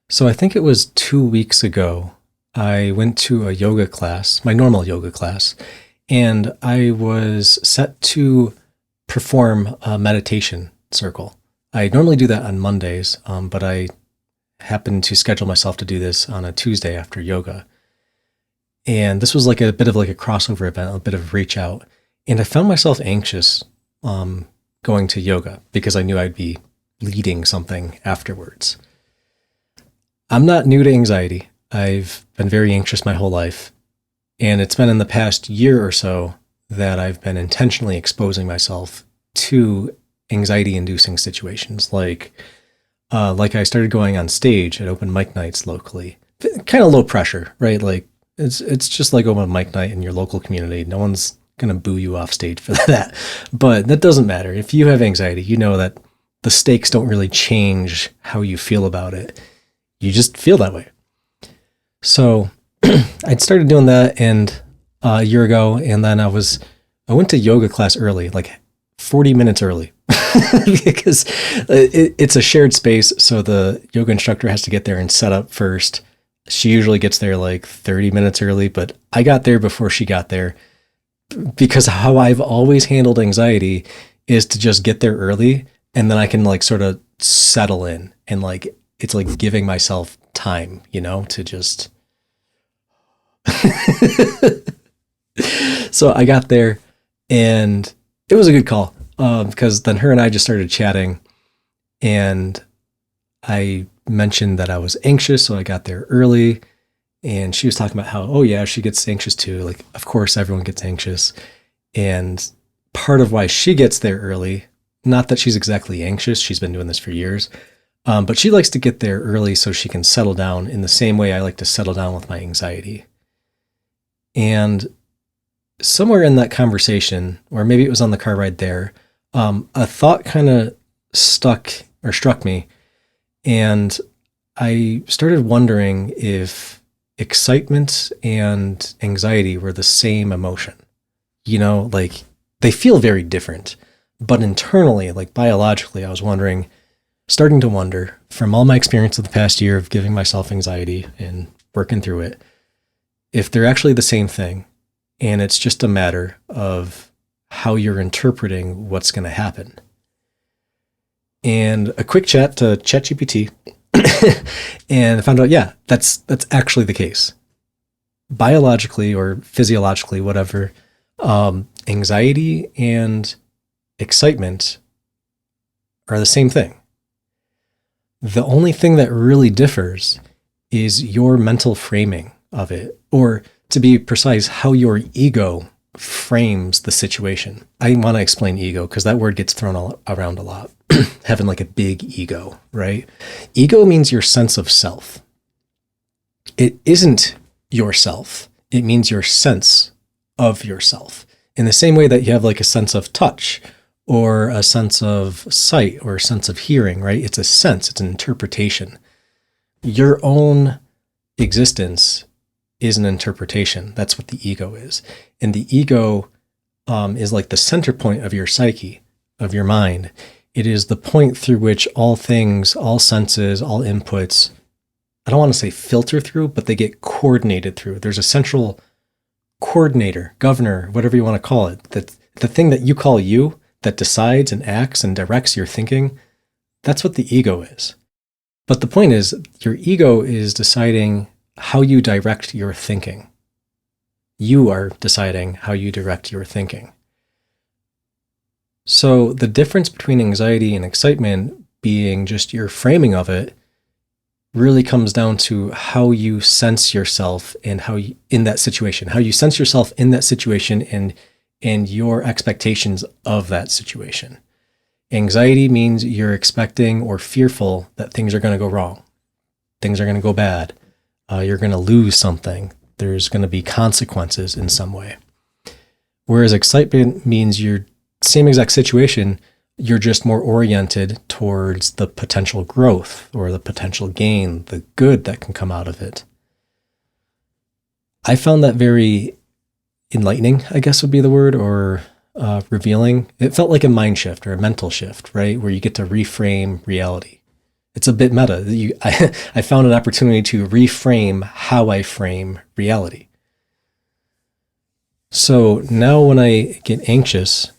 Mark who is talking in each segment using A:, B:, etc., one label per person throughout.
A: So I think it was 2 weeks ago, I went to a yoga class, my normal yoga class, and I was set to perform a meditation circle. I normally do that on Mondays, but I happened to schedule myself to do this on a Tuesday after yoga. And this was like a bit of like a crossover event, a bit of reach out. And I found myself anxious going to yoga because I knew I'd be leading something afterwards. I'm not new to anxiety. I've been very anxious my whole life. And it's been in the past year or so that I've been intentionally exposing myself to anxiety inducing situations like I started going on stage at open mic nights locally. Kind of low pressure, right? Like it's just like open mic night in your local community. No one's gonna boo you off stage for that. But that doesn't matter. If you have anxiety, you know that the stakes don't really change how you feel about it. You just feel that way. So I'd started doing that and a year ago, and then I went to yoga class early, like 40 minutes early, because it's a shared space. So the yoga instructor has to get there and set up first. She usually gets there like 30 minutes early, but I got there before she got there because how I've always handled anxiety is to just get there early and then I can like sort of settle in and like it's like giving myself time, to just. So I got there and it was a good call because then her and I just started chatting and I mentioned that I was anxious. So I got there early and she was talking about how, oh yeah, she gets anxious too. Like, of course, everyone gets anxious. And part of why she gets there early, not that she's exactly anxious, she's been doing this for years, but she likes to get there early so she can settle down in the same way I like to settle down with my anxiety. And somewhere in that conversation, or maybe it was on the car ride there, a thought kind of struck me. And I started wondering if excitement and anxiety were the same emotion. Like they feel very different, but internally, like biologically, I was starting to wonder from all my experience of the past year of giving myself anxiety and working through it, if they're actually the same thing. And it's just a matter of how you're interpreting what's going to happen. And a quick chat to ChatGPT, and I found out, yeah, that's actually the case. Biologically or physiologically, whatever, anxiety and excitement are the same thing. The only thing that really differs is your mental framing of it, or to be precise, how your ego frames the situation. I want to explain ego because that word gets thrown around a lot. Having like a big ego, right? Ego means your sense of self. It isn't yourself. It means your sense of yourself. In the same way that you have like a sense of touch or a sense of sight or a sense of hearing, right? It's a sense, it's an interpretation. Your own existence is an interpretation. That's what the ego is. And the ego is like the center point of your psyche, of your mind. It is the point through which all things, all senses, all inputs, I don't want to say filter through, but they get coordinated through. There's a central coordinator, governor, whatever you want to call it, that the thing that you call you, that decides and acts and directs your thinking, that's what the ego is. But the point is, your ego is deciding how you direct your thinking. You are deciding how you direct your thinking. So the difference between anxiety and excitement being just your framing of it really comes down to how you sense yourself and how you, in that situation, how you sense yourself in that situation and your expectations of that situation. Anxiety means you're expecting or fearful that things are going to go wrong. Things are going to go bad. You're going to lose something. There's going to be consequences in some way. Whereas excitement means you're same exact situation, you're just more oriented towards the potential growth or the potential gain, the good that can come out of it. I found that very enlightening, I guess would be the word, or revealing. It felt like a mind shift or a mental shift, right? Where you get to reframe reality. It's a bit meta. I found an opportunity to reframe how I frame reality. So now when I get anxious,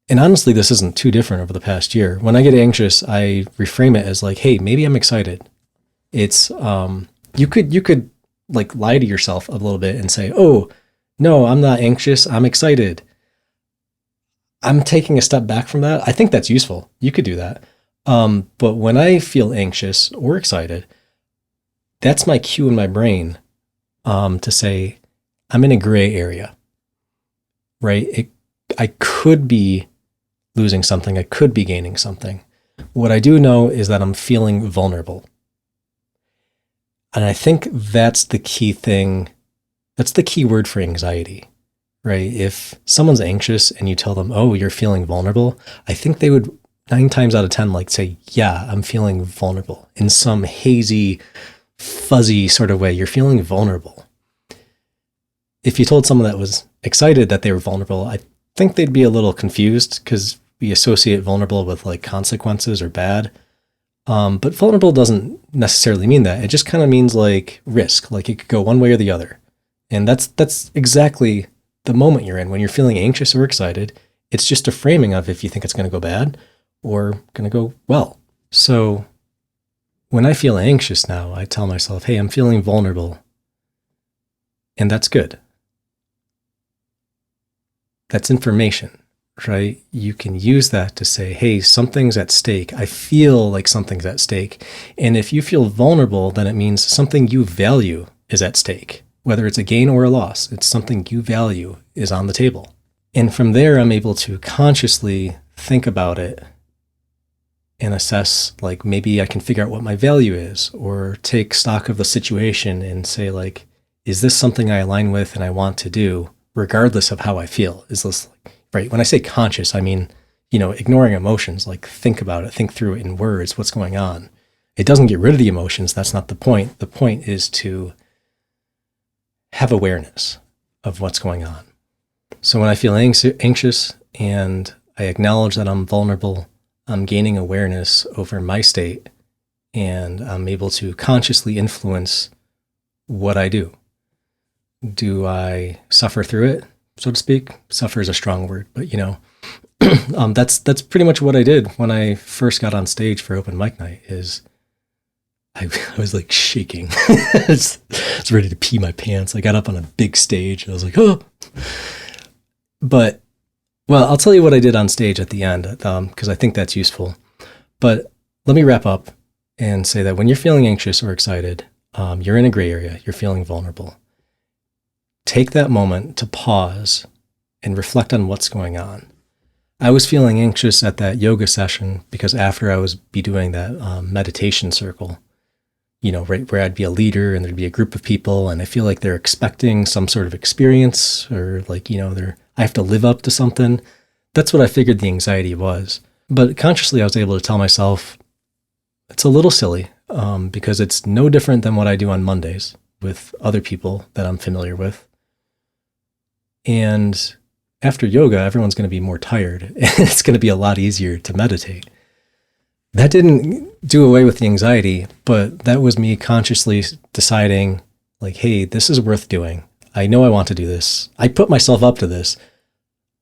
A: and honestly, this isn't too different over the past year. When I get anxious, I reframe it as like, hey, maybe I'm excited. It's you could like lie to yourself a little bit and say, oh, no, I'm not anxious, I'm excited. I'm taking a step back from that. I think that's useful. You could do that. But when I feel anxious or excited, that's my cue in my brain to say, I'm in a gray area, right? I could be losing something. I could be gaining something. What I do know is that I'm feeling vulnerable. And I think that's the key thing. That's the key word for anxiety, right? If someone's anxious and you tell them, oh, you're feeling vulnerable, I think they would 9 times out of 10 like say, yeah, I'm feeling vulnerable in some hazy, fuzzy sort of way. You're feeling vulnerable. If you told someone that was excited that they were vulnerable, I think they'd be a little confused because we associate vulnerable with like consequences or bad. But vulnerable doesn't necessarily mean that. It just kind of means like risk, like it could go one way or the other. And that's exactly the moment you're in when you're feeling anxious or excited. It's just a framing of if you think it's going to go bad or going to go well. So when I feel anxious now, I tell myself, hey, I'm feeling vulnerable. And that's good. That's information, right? You can use that to say, hey, something's at stake. I feel like something's at stake. And if you feel vulnerable, then it means something you value is at stake. Whether it's a gain or a loss, it's something you value is on the table. And from there, I'm able to consciously think about it and assess, like, maybe I can figure out what my value is, or take stock of the situation and say, like, is this something I align with and I want to do, regardless of how I feel? Is this, right? When I say conscious, I mean, ignoring emotions, like think about it, think through it in words, what's going on. It doesn't get rid of the emotions. That's not the point. The point is to have awareness of what's going on. So when I feel anxious and I acknowledge that I'm vulnerable, I'm gaining awareness over my state, and I'm able to consciously influence what I do. Do I suffer through it, so to speak? Suffer is a strong word, but that's pretty much what I did when I first got on stage for open mic night. Is I was like shaking. I was ready to pee my pants. I got up on a big stage and I was like, oh. But, well, I'll tell you what I did on stage at the end, because I think that's useful. But let me wrap up and say that when you're feeling anxious or excited, you're in a gray area, you're feeling vulnerable. Take that moment to pause and reflect on what's going on. I was feeling anxious at that yoga session because after I was be doing that meditation circle, right where I'd be a leader and there'd be a group of people, and I feel like they're expecting some sort of experience, or like, I have to live up to something. That's what I figured the anxiety was. But consciously, I was able to tell myself, it's a little silly, because it's no different than what I do on Mondays with other people that I'm familiar with. And after yoga, everyone's going to be more tired, and it's going to be a lot easier to meditate. That didn't do away with the anxiety, but that was me consciously deciding, like, hey, this is worth doing. I know I want to do this. I put myself up to this.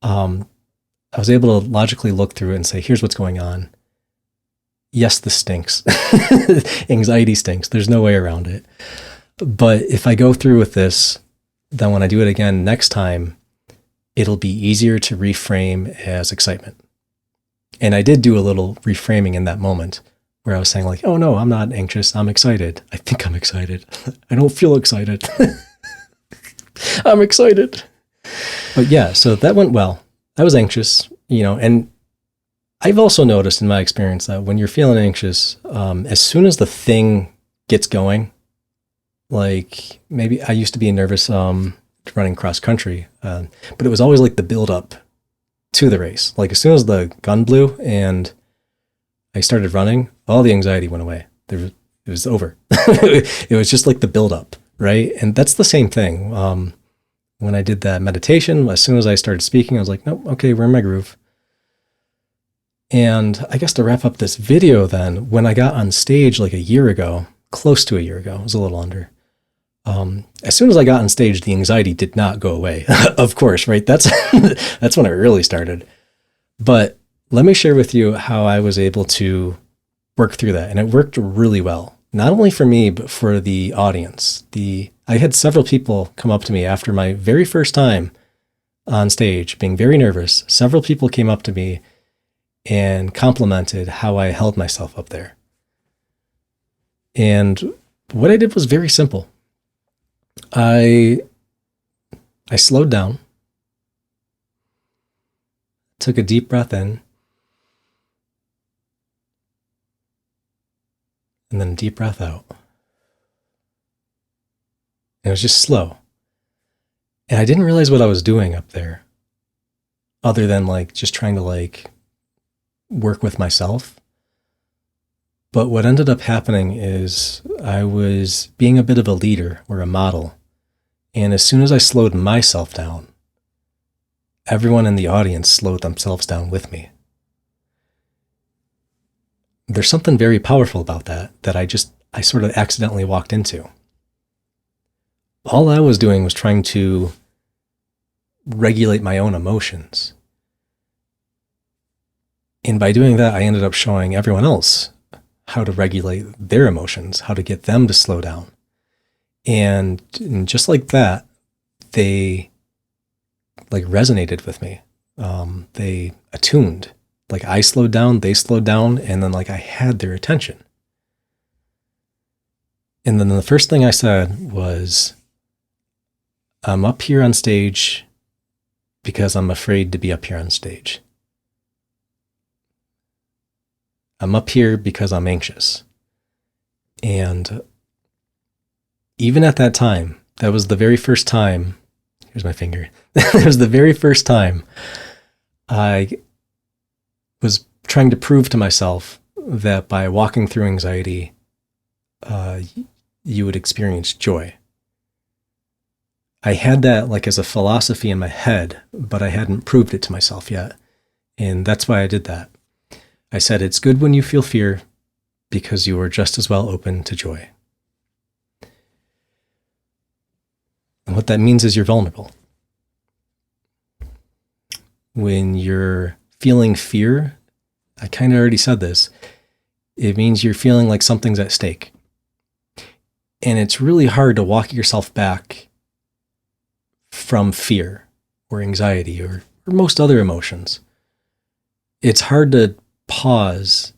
A: I was able to logically look through it and say, here's what's going on. Yes, this stinks. Anxiety stinks. There's no way around it. But if I go through with this, then when I do it again next time, it'll be easier to reframe as excitement. And I did do a little reframing in that moment where I was saying, like, oh no, I'm not anxious. I'm excited. I think I'm excited. I don't feel excited. I'm excited. But yeah, so that went well. I was anxious, and I've also noticed in my experience that when you're feeling anxious, as soon as the thing gets going, like maybe I used to be nervous running cross country, but it was always like the build up to the race. Like as soon as the gun blew and I started running, all the anxiety went away. It was over. It was just like the build up, right? And that's the same thing. When I did that meditation, as soon as I started speaking, I was like, nope, okay, we're in my groove. And I guess to wrap up this video then, when I got on stage like a year ago, close to a year ago, it was a little under. As soon as I got on stage, the anxiety did not go away. Of course, right? That's that's when it really started. But let me share with you how I was able to work through that. And it worked really well. Not only for me, but for the audience. I had several people come up to me after my very first time on stage, being very nervous. Several people came up to me and complimented how I held myself up there. And what I did was very simple. I slowed down, took a deep breath in, and then a deep breath out. And it was just slow. And I didn't realize what I was doing up there, other than like just trying to like work with myself. But what ended up happening is I was being a bit of a leader or a model. And as soon as I slowed myself down, everyone in the audience slowed themselves down with me. There's something very powerful about that I sort of accidentally walked into. All I was doing was trying to regulate my own emotions. And by doing that, I ended up showing everyone else how to regulate their emotions, how to get them to slow down. And just like that, they like resonated with me. They attuned. Like I slowed down, they slowed down, and then like I had their attention. And then the first thing I said was, I'm up here on stage because I'm afraid to be up here on stage. I'm up here because I'm anxious. And even at that time, that was the very first time, here's my finger, that was the very first time I was trying to prove to myself that by walking through anxiety, you would experience joy. I had that like as a philosophy in my head, but I hadn't proved it to myself yet. And that's why I did that. I said, it's good when you feel fear because you are just as well open to joy. And what that means is you're vulnerable. When you're feeling fear, I kind of already said this, it means you're feeling like something's at stake. And it's really hard to walk yourself back from fear or anxiety or most other emotions. It's hard to pause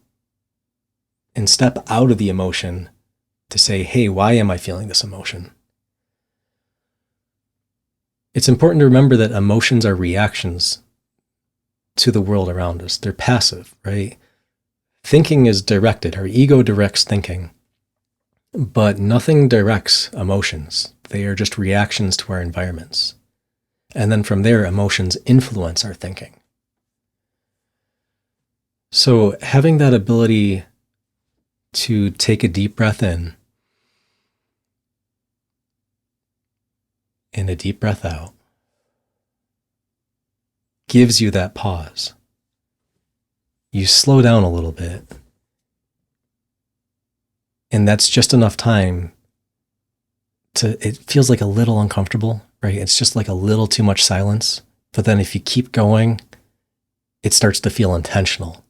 A: and step out of the emotion to say, hey, why am I feeling this emotion? It's important to remember that emotions are reactions to the world around us. They're passive, right? Thinking is directed. Our ego directs thinking, but nothing directs emotions. They are just reactions to our environments. And then from there, emotions influence our thinking. So having that ability to take a deep breath in and a deep breath out gives you that pause. You slow down a little bit. And that's just enough time it feels like a little uncomfortable, right? It's just like a little too much silence. But then if you keep going, it starts to feel intentional.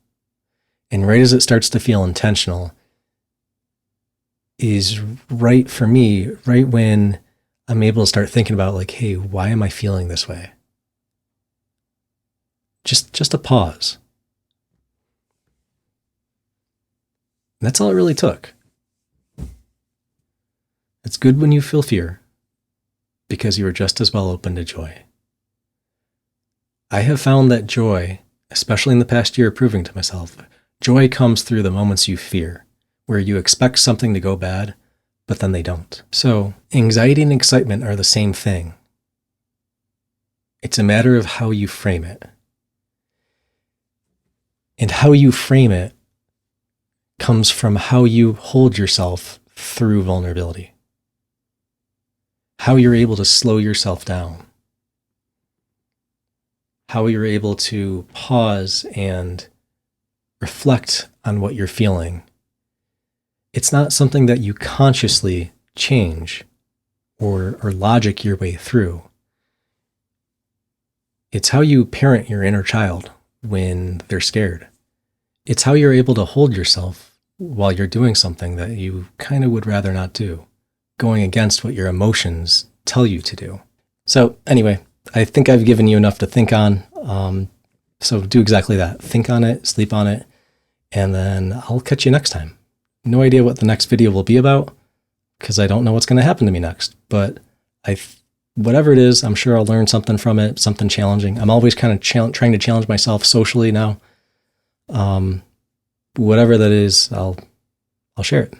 A: And right as it starts to feel intentional is right for me, right when I'm able to start thinking about like, hey, why am I feeling this way? Just a pause. And that's all it really took. It's good when you feel fear because you are just as well open to joy. I have found that joy, especially in the past year proving to myself, joy comes through the moments you fear, where you expect something to go bad, but then they don't. So anxiety and excitement are the same thing. It's a matter of how you frame it. And how you frame it comes from how you hold yourself through vulnerability. How you're able to slow yourself down. How you're able to pause and reflect on what you're feeling. It's not something that you consciously change or logic your way through. It's how you parent your inner child when they're scared. It's how you're able to hold yourself while you're doing something that you kind of would rather not do, going against what your emotions tell you to do. So anyway, I think I've given you enough to think on. So do exactly that. Think on it, sleep on it, and then I'll catch you next time. No idea what the next video will be about because I don't know what's going to happen to me next. But whatever it is, I'm sure I'll learn something from it, something challenging. I'm always kind of trying to challenge myself socially now. Whatever that is, I'll share it.